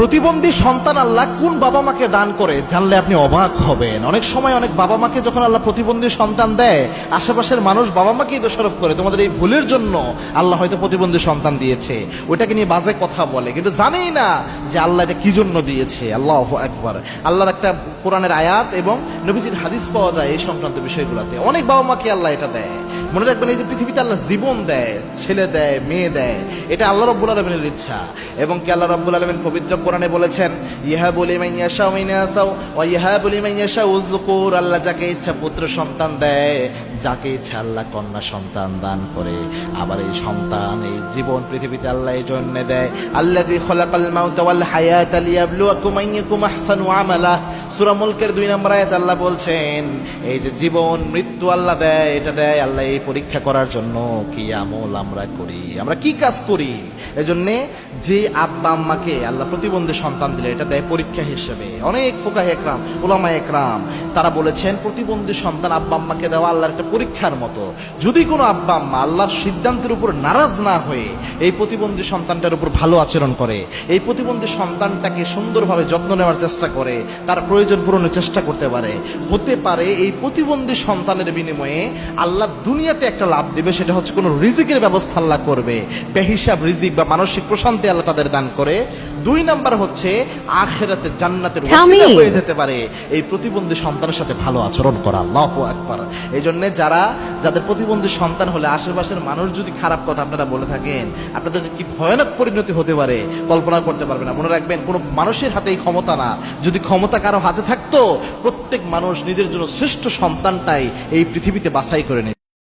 প্রতিবন্ধী সন্তান আল্লাহ কোন বাবা মাকে দান করে জানলে আপনি অবাক হবেন। অনেক সময় অনেক বাবা মাকে যখন আল্লাহ প্রতিবন্ধী সন্তান দেয়, আশেপাশের মানুষ বাবা মাকেই দোষারোপ করে, তোমাদের এই ভুলের জন্য আল্লাহ হয়তো প্রতিবন্ধী সন্তান দিয়েছে, ওটাকে নিয়ে বাজে কথা বলে, কিন্তু জানেই না যে আল্লাহ এটা কি জন্য দিয়েছে। আল্লাহু আকবার। আল্লাহর একটা কোরআনের আয়াত এবং নবীজির হাদিস পাওয়া যায় এই সংক্রান্ত বিষয়গুলোতে। অনেক বাবা মাকে আল্লাহ এটা দেয়। মনে রাখবেন, এই যে পৃথিবীতে আল্লাহ জীবন দেয়, ছেলে দেয়, মেয়ে দেয়, এটা আল্লাহ রাব্বুল আলামিনের ইচ্ছা। এবং কি আল্লাহ রাব্বুল আলামিন পবিত্র কোরআনে বলেছেন, ইয়াহাবু লিমান ইয়াশাউ ইনাসা ওয়া ইয়াহাবু লিমান ইয়াশাউ যুকুর। আল্লাহ যাকে ইচ্ছা পুত্র সন্তান দেয়, যাকে ইচ্ছা আল্লাহ কন্যা সন্তান দান করে। আবার এই সন্তান, এই জীবন পৃথিবীতে আল্লাহ এই জন্য দেয়, আল্লাযী খালাকাল মাউতা ওয়াল হায়াতা লিয়াবলুয়াকুম আইয়ুকুম আহসানু আমালা। সূরা মুলকের 2 নম্বর আয়াত আল্লাহ বলছেন, এই যে জীবন মৃত্যু আল্লাহ দেয়, এটা দেয় আল্লাহ এই পরীক্ষা করার জন্য কি আমল আমরা করি, আমরা কি কাজ করি। এজন্যে যে আব্বা আম্মাকে আল্লাহ প্রতিবন্ধী সন্তান দিলে, এটা দেয় পরীক্ষা হিসেবে। অনেক ফুকাহে একরাম, উলামা একরাম তারা বলেছেন, প্রতিবন্ধী সন্তান আব্বা আম্মাকে দেওয়া আল্লাহর একটা পরীক্ষার মতো। যদি কোনো আব্বা আম্মা আল্লাহর সিদ্ধান্তের উপর নারাজ না হয়ে এই প্রতিবন্ধী সন্তানটার উপর ভালো আচরণ করে, এই প্রতিবন্ধী সন্তানটাকে সুন্দরভাবে যত্ন নেওয়ার চেষ্টা করে, তার প্রয়োজন পূরণের চেষ্টা করতে পারে, হতে পারে এই প্রতিবন্ধী সন্তানের বিনিময়ে আল্লাহ দুনিয়াতে একটা লাভ দিবে। সেটা হচ্ছে কোনো রিজিকের ব্যবস্থা আল্লাহ করবে, বেহিসাব রিজিক বা মানসিক প্রশান্তি আল্লাহ তাদের দান করে। 2 নাম্বার হচ্ছে আখিরাতে জান্নাতের ওয়াসিলা হয়ে যেতে পারে এই প্রতিবন্ধী সন্তানের সাথে ভালো আচরণ করা। আল্লাহু আকবার। এই জন্য যাদের প্রতিবন্ধী সন্তান হলে আশেপাশের মানুষ যদি খারাপ কথা আপনারা বলে থাকেন, আপনাদের যে কি ভয়ানক পরিণতি হতে পারে কল্পনা করতে পারবেন না। মনে রাখবেন, কোনো মানুষের হাতে এই ক্ষমতা না। যদি ক্ষমতা কারো হাতে থাকতো, প্রত্যেক মানুষ নিজের জন্য শ্রেষ্ঠ সন্তানটাই এই পৃথিবীতে বাছাই করে নিত।